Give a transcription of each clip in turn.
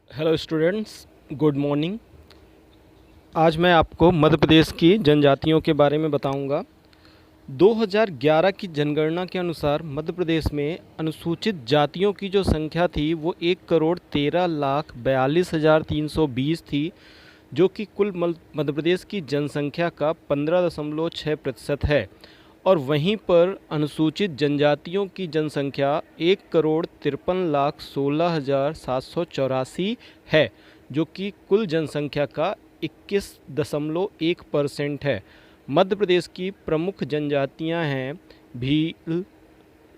Hello students, good morning. आज मैं आपको मध्य प्रदेश की जनजातियों के बारे में बताऊंगा। 2011 की जनगणना के अनुसार मध्य प्रदेश में अनुसूचित जातियों की जो संख्या थी वो 1,13,42,320 थी, जो कि कुल मध्य प्रदेश की जनसंख्या का 15.6% है। और वहीं पर अनुसूचित जनजातियों की जनसंख्या 1,53,16,784 है, जो कि कुल जनसंख्या का 21.1% है। मध्य प्रदेश की प्रमुख जनजातियां हैं भील,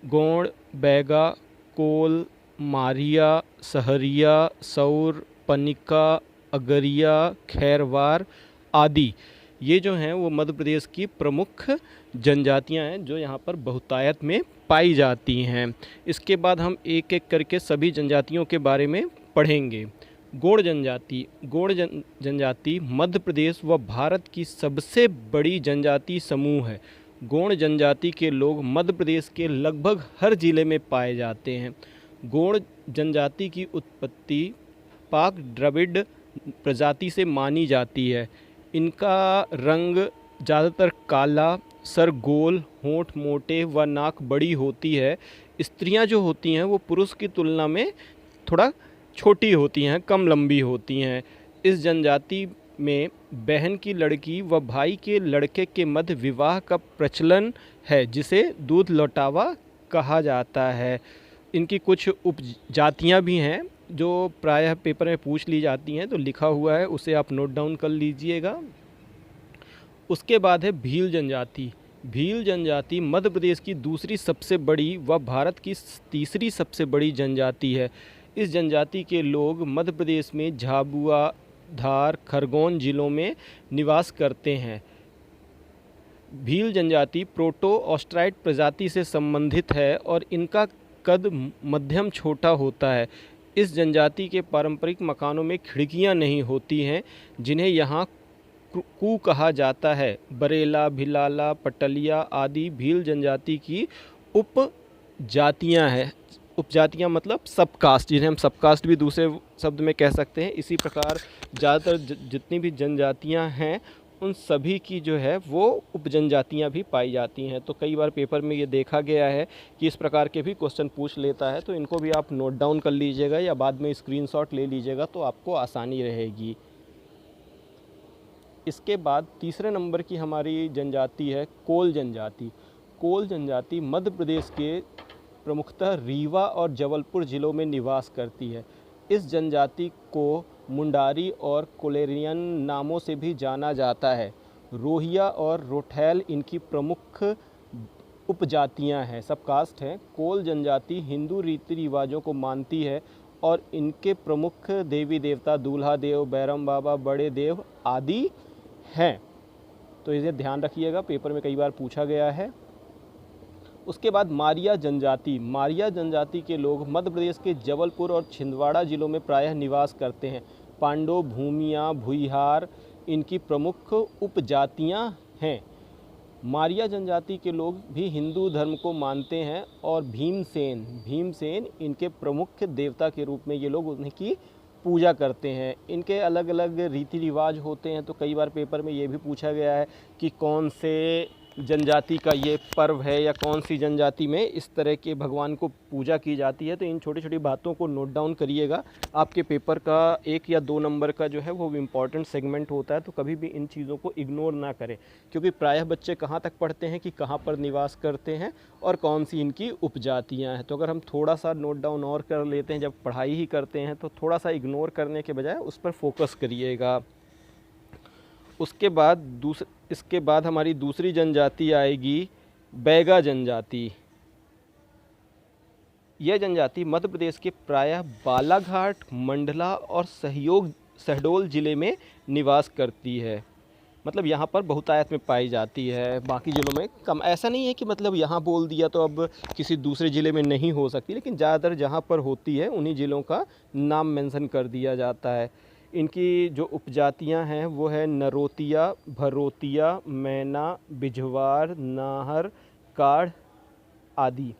गोंड, बैगा, कोल, मारिया, सहरिया, सौर, पनिका, अगरिया, खैरवार आदि। ये जो हैं वो मध्य प्रदेश की प्रमुख जनजातियां हैं जो यहाँ पर बहुतायत में पाई जाती हैं। इसके बाद हम एक एक करके सभी जनजातियों के बारे में पढ़ेंगे। गोंड जनजाति मध्य प्रदेश व भारत की सबसे बड़ी जनजाति समूह है। गोंड जनजाति के लोग मध्य प्रदेश के लगभग हर ज़िले में पाए जाते हैं। गोंड जनजाति की उत्पत्ति पाक द्रविड़ प्रजाति से मानी जाती है। इनका रंग ज़्यादातर काला, सर गोल, होंठ मोटे व नाक बड़ी होती है। स्त्रियां जो होती हैं वो पुरुष की तुलना में थोड़ा छोटी होती हैं, कम लंबी होती हैं। इस जनजाति में बहन की लड़की व भाई के लड़के के मध्य विवाह का प्रचलन है, जिसे दूध लौटावा कहा जाता है। इनकी कुछ उपजातियां भी हैं जो प्रायः पेपर में पूछ ली जाती हैं, तो लिखा हुआ है, उसे आप नोट डाउन कर लीजिएगा। उसके बाद है भील जनजाति। भील जनजाति मध्य प्रदेश की दूसरी सबसे बड़ी व भारत की तीसरी सबसे बड़ी जनजाति है। इस जनजाति के लोग मध्य प्रदेश में झाबुआ, धार, खरगोन जिलों में निवास करते हैं। भील जनजाति प्रोटो ऑस्ट्राइड प्रजाति से संबंधित है और इनका कद मध्यम छोटा होता है। इस जनजाति के पारंपरिक मकानों में खिड़कियां नहीं होती हैं, जिन्हें यहाँ कू कहा जाता है। बरेला, भिलाला, पटलिया आदि भील जनजाति की उपजातियां हैं। उपजातियां मतलब सब कास्ट, जिन्हें हम सब कास्ट भी दूसरे शब्द में कह सकते हैं। इसी प्रकार ज़्यादातर जितनी भी जनजातियां हैं उन सभी की जो है वो उपजनजातियां भी पाई जाती हैं। तो कई बार पेपर में ये देखा गया है कि इस प्रकार के भी क्वेश्चन पूछ लेता है, तो इनको भी आप नोट डाउन कर लीजिएगा या बाद में स्क्रीनशॉट ले लीजिएगा, तो आपको आसानी रहेगी। इसके बाद तीसरे नंबर की हमारी जनजाति है कोल जनजाति। कोल जनजाति मध्य प्रदेश के प्रमुखतः रीवा और जबलपुर ज़िलों में निवास करती है। इस जनजाति को मुंडारी और कोलेरियन नामों से भी जाना जाता है। रोहिया और रोठैल इनकी प्रमुख उपजातियां हैं, सब कास्ट हैं। कोल जनजाति हिंदू रीति रिवाजों को मानती है और इनके प्रमुख देवी देवता दूल्हा देव, बैरम बाबा, बड़े देव आदि हैं। तो इसे ध्यान रखिएगा, पेपर में कई बार पूछा गया है। उसके बाद मारिया जनजाति। मारिया जनजाति के लोग मध्य प्रदेश के जबलपुर और छिंदवाड़ा जिलों में प्रायः निवास करते हैं। पांडो, भूमिया, भुइहार इनकी प्रमुख उपजातियां हैं। मारिया जनजाति के लोग भी हिंदू धर्म को मानते हैं और भीमसेन इनके प्रमुख देवता के रूप में ये लोग उनकी पूजा करते हैं। इनके अलग अलग रीति रिवाज होते हैं, तो कई बार पेपर में ये भी पूछा गया है कि कौन से जनजाति का ये पर्व है या कौन सी जनजाति में इस तरह के भगवान को पूजा की जाती है। तो इन छोटी छोटी बातों को नोट डाउन करिएगा। आपके पेपर का 1 या 2 नंबर का जो है वो इम्पॉर्टेंट सेगमेंट होता है, तो कभी भी इन चीज़ों को इग्नोर ना करें, क्योंकि प्रायः बच्चे कहाँ तक पढ़ते हैं कि कहाँ पर निवास करते हैं और कौन सी इनकी उपजातियाँ हैं। तो अगर हम थोड़ा सा नोट डाउन और कर लेते हैं जब पढ़ाई ही करते हैं, तो थोड़ा सा इग्नोर करने के बजाय उस पर फोकस करिएगा। इसके बाद हमारी दूसरी जनजाति आएगी बैगा जनजाति। यह जनजाति मध्य प्रदेश के प्रायः बालाघाट, मंडला और शहडोल जिले में निवास करती है। मतलब यहाँ पर बहुतायत में पाई जाती है, बाकी ज़िलों में कम। ऐसा नहीं है कि मतलब यहाँ बोल दिया तो अब किसी दूसरे ज़िले में नहीं हो सकती, लेकिन ज़्यादातर जहाँ पर होती है उन्हीं ज़िलों का नाम मेंशन कर दिया जाता है। इनकी जो उपजातियां हैं वो है नरोतिया, भरोतिया, मैना, बिझवार, नाहर, काढ़ आदि।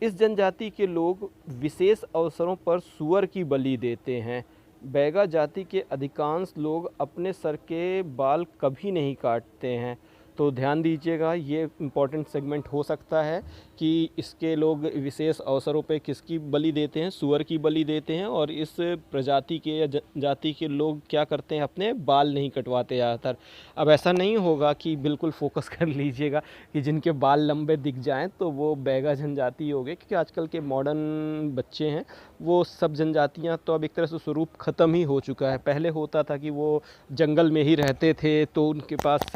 इस जनजाति के लोग विशेष अवसरों पर सूअर की बलि देते हैं। बैगा जाति के अधिकांश लोग अपने सर के बाल कभी नहीं काटते हैं। तो ध्यान दीजिएगा, ये इम्पॉर्टेंट सेगमेंट हो सकता है कि इसके लोग विशेष अवसरों पे किसकी बलि देते हैं, सूअर की बलि देते हैं, और इस प्रजाति के या जाति के लोग क्या करते हैं, अपने बाल नहीं कटवाते ज़्यादातर। अब ऐसा नहीं होगा कि बिल्कुल फोकस कर लीजिएगा कि जिनके बाल लंबे दिख जाएं तो वो बैगा जनजाति हो गए, क्योंकि आजकल के मॉडर्न बच्चे हैं वो सब जनजातियां तो अब एक तरह से स्वरूप ख़त्म ही हो चुका है। पहले होता था कि वो जंगल में ही रहते थे तो उनके पास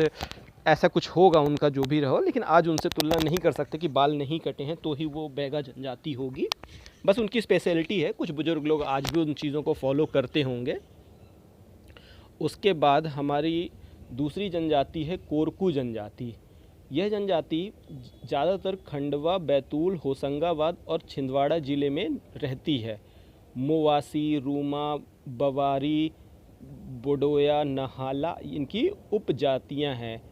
ऐसा कुछ होगा उनका जो भी रहो, लेकिन आज उनसे तुलना नहीं कर सकते कि बाल नहीं कटे हैं तो ही वो बैगा जनजाति होगी। बस उनकी स्पेशलिटी है, कुछ बुजुर्ग लोग आज भी उन चीज़ों को फॉलो करते होंगे। उसके बाद हमारी दूसरी जनजाति है कोरकू जनजाति। यह जनजाति ज़्यादातर खंडवा, बैतूल, होशंगाबाद और छिंदवाड़ा ज़िले में रहती है। मोवासी, रूमा, बवारी, बोडोया, नहाला इनकी उपजातियां हैं।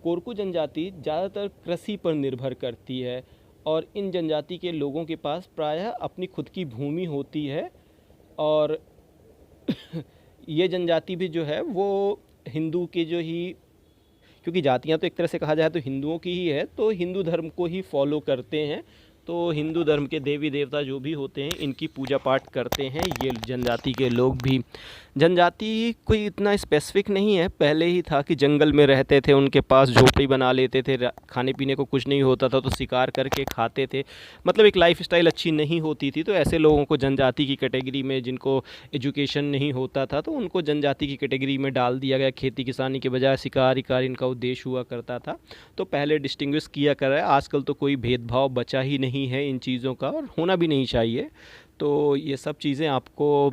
कोरकू जनजाति ज़्यादातर कृषि पर निर्भर करती है और इन जनजाति के लोगों के पास प्रायः अपनी खुद की भूमि होती है। और ये जनजाति भी जो है वो हिंदू के जो ही, क्योंकि जातियां तो एक तरह से कहा जाए तो हिंदुओं की ही है, तो हिंदू धर्म को ही फॉलो करते हैं। तो हिंदू धर्म के देवी देवता जो भी होते हैं इनकी पूजा पाठ करते हैं ये जनजाति के लोग भी। जनजाति कोई इतना स्पेसिफिक नहीं है, पहले ही था कि जंगल में रहते थे, उनके पास झोपड़ी बना लेते थे, खाने पीने को कुछ नहीं होता था तो शिकार करके खाते थे, मतलब एक लाइफ स्टाइल अच्छी नहीं होती थी। तो ऐसे लोगों को जनजाति की कैटेगरी में, जिनको एजुकेशन नहीं होता था तो उनको जनजाति की कैटेगरी में डाल दिया गया। खेती किसानी के बजाय शिकार इकार इनका उद्देश्य हुआ करता था। तो पहले डिस्टिंग्विश किया कर रहा है, आजकल तो कोई भेदभाव बचा ही नहीं है इन चीज़ों का, और होना भी नहीं चाहिए। तो ये सब चीज़ें आपको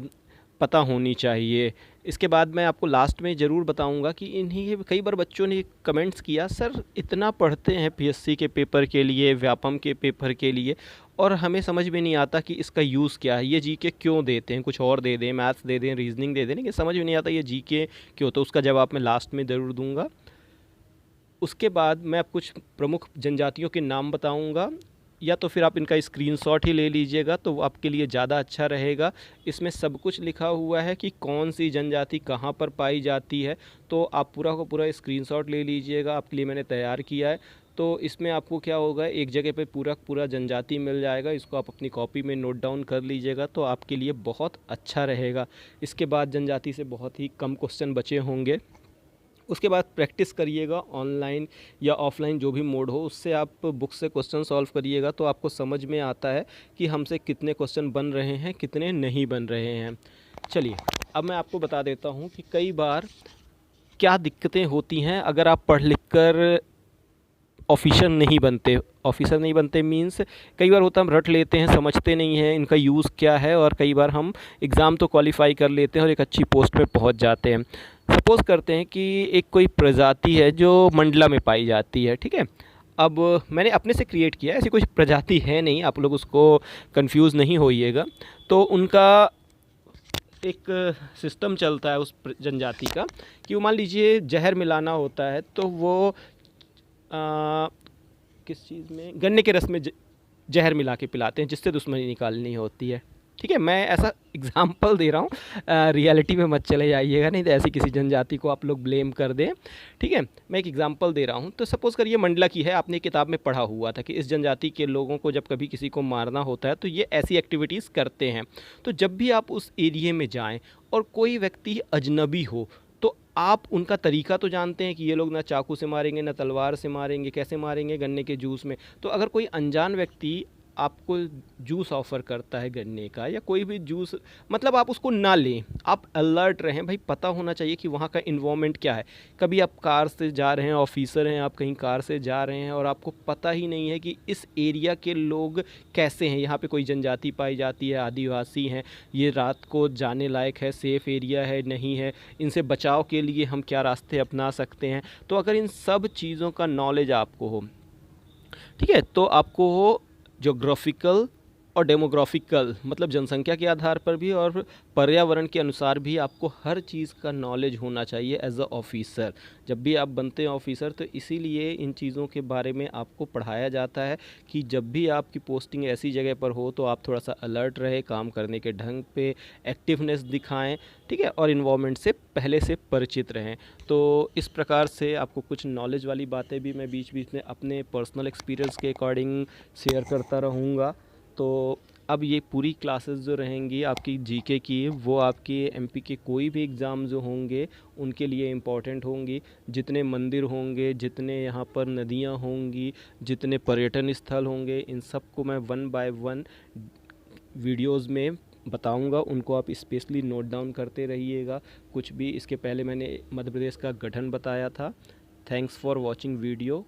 पता होनी चाहिए। इसके बाद मैं आपको लास्ट में ज़रूर बताऊंगा कि इन्हीं कई बार बच्चों ने कमेंट्स किया, सर इतना पढ़ते हैं पीएससी के पेपर के लिए, व्यापम के पेपर के लिए, और हमें समझ में नहीं आता कि इसका यूज़ क्या है, ये जीके क्यों देते हैं, कुछ और दे दें, मैथ्स दे दें, रीजनिंग दे दें, लेकिन समझ में नहीं आता ये जीके क्यों। तो उसका जवाब मैं लास्ट में ज़रूर दूँगा। उसके बाद मैं कुछ प्रमुख जनजातियों के नाम बताऊँगा, या तो फिर आप इनका स्क्रीनशॉट ही ले लीजिएगा तो वो आपके लिए ज़्यादा अच्छा रहेगा। इसमें सब कुछ लिखा हुआ है कि कौन सी जनजाति कहाँ पर पाई जाती है, तो आप पूरा का पूरा स्क्रीनशॉट ले लीजिएगा, आपके लिए मैंने तैयार किया है। तो इसमें आपको क्या होगा, एक जगह पे पूरा पूरा जनजाति मिल जाएगा, इसको आप अपनी कॉपी में नोट डाउन कर लीजिएगा तो आपके लिए बहुत अच्छा रहेगा। इसके बाद जनजाति से बहुत ही कम क्वेश्चन बचे होंगे। उसके बाद प्रैक्टिस करिएगा, ऑनलाइन या ऑफलाइन जो भी मोड हो, उससे आप बुक से क्वेश्चन सॉल्व करिएगा तो आपको समझ में आता है कि हमसे कितने क्वेश्चन बन रहे हैं, कितने नहीं बन रहे हैं। चलिए अब मैं आपको बता देता हूँ कि कई बार क्या दिक्कतें होती हैं अगर आप पढ़ लिख कर ऑफिसर नहीं बनते। ऑफिसर नहीं बनते मीन्स कई बार होता है हम रट लेते हैं, समझते नहीं हैं इनका यूज़ क्या है, और कई बार हम एग्ज़ाम तो क्वालिफाई कर लेते हैं और एक अच्छी पोस्ट पे पहुंच जाते हैं। सपोज़ करते हैं कि एक कोई प्रजाति है जो मंडला में पाई जाती है, ठीक है। अब मैंने अपने से क्रिएट किया, ऐसी कोई प्रजाति है नहीं, आप लोग उसको कंफ्यूज नहीं होइएगा। तो उनका एक सिस्टम चलता है उस जनजाति का कि वो मान लीजिए जहर मिलाना होता है तो वो किस चीज़ में, गन्ने के रस में जहर मिला के पिलाते हैं जिससे दुश्मनी निकालनी होती है, ठीक है। मैं ऐसा एग्जांपल दे रहा हूँ, रियलिटी में मत चले जाइएगा, नहीं तो ऐसी किसी जनजाति को आप लोग ब्लेम कर दें, ठीक है। मैं एक एग्जांपल दे रहा हूँ। तो सपोज़ करिए मंडला की है, आपने किताब में पढ़ा हुआ था कि इस जनजाति के लोगों को जब कभी किसी को मारना होता है तो ये ऐसी एक्टिविटीज़ करते हैं। तो जब भी आप उस एरिए में जाएँ और कोई व्यक्ति अजनबी हो तो आप उनका तरीका तो जानते हैं कि ये लोग ना चाकू से मारेंगे, ना तलवार से मारेंगे, कैसे मारेंगे, गन्ने के जूस में। तो अगर कोई अनजान व्यक्ति आपको जूस ऑफ़र करता है गन्ने का या कोई भी जूस, मतलब आप उसको ना लें, आप अलर्ट रहें। भाई पता होना चाहिए कि वहाँ का इन्वायरमेंट क्या है। कभी आप कार से जा रहे हैं, ऑफिसर हैं आप, कहीं कार से जा रहे हैं और आपको पता ही नहीं है कि इस एरिया के लोग कैसे हैं, यहाँ पे कोई जनजाति पाई जाती है, आदिवासी हैं, ये रात को जाने लायक है, सेफ़ एरिया है नहीं है, इनसे बचाव के लिए हम क्या रास्ते अपना सकते हैं। तो अगर इन सब चीज़ों का नॉलेज आपको हो, ठीक है, तो आपको ज्योग्राफिकल और डेमोग्राफिकल मतलब जनसंख्या के आधार पर भी और पर्यावरण के अनुसार भी आपको हर चीज़ का नॉलेज होना चाहिए एज अ ऑफिसर। जब भी आप बनते हैं ऑफिसर तो इसीलिए इन चीज़ों के बारे में आपको पढ़ाया जाता है कि जब भी आपकी पोस्टिंग ऐसी जगह पर हो तो आप थोड़ा सा अलर्ट रहे, काम करने के ढंग पे एक्टिवनेस दिखाएं, ठीक है, और इन्वायरमेंट से पहले से परिचित रहें। तो इस प्रकार से आपको कुछ नॉलेज वाली बातें भी मैं बीच बीच में अपने पर्सनल एक्सपीरियंस के अकॉर्डिंग शेयर करता रहूँगा। तो अब ये पूरी क्लासेस जो रहेंगी आपकी जीके की, वो आपके एमपी के कोई भी एग्ज़ाम जो होंगे उनके लिए इम्पॉर्टेंट होंगी। जितने मंदिर होंगे, जितने यहाँ पर नदियाँ होंगी, जितने पर्यटन स्थल होंगे, इन सब को मैं वन बाय वन वीडियोस में बताऊंगा, उनको आप स्पेशली नोट डाउन करते रहिएगा। कुछ भी इसके पहले मैंने मध्य प्रदेश का गठन बताया था। Thanks for watching video.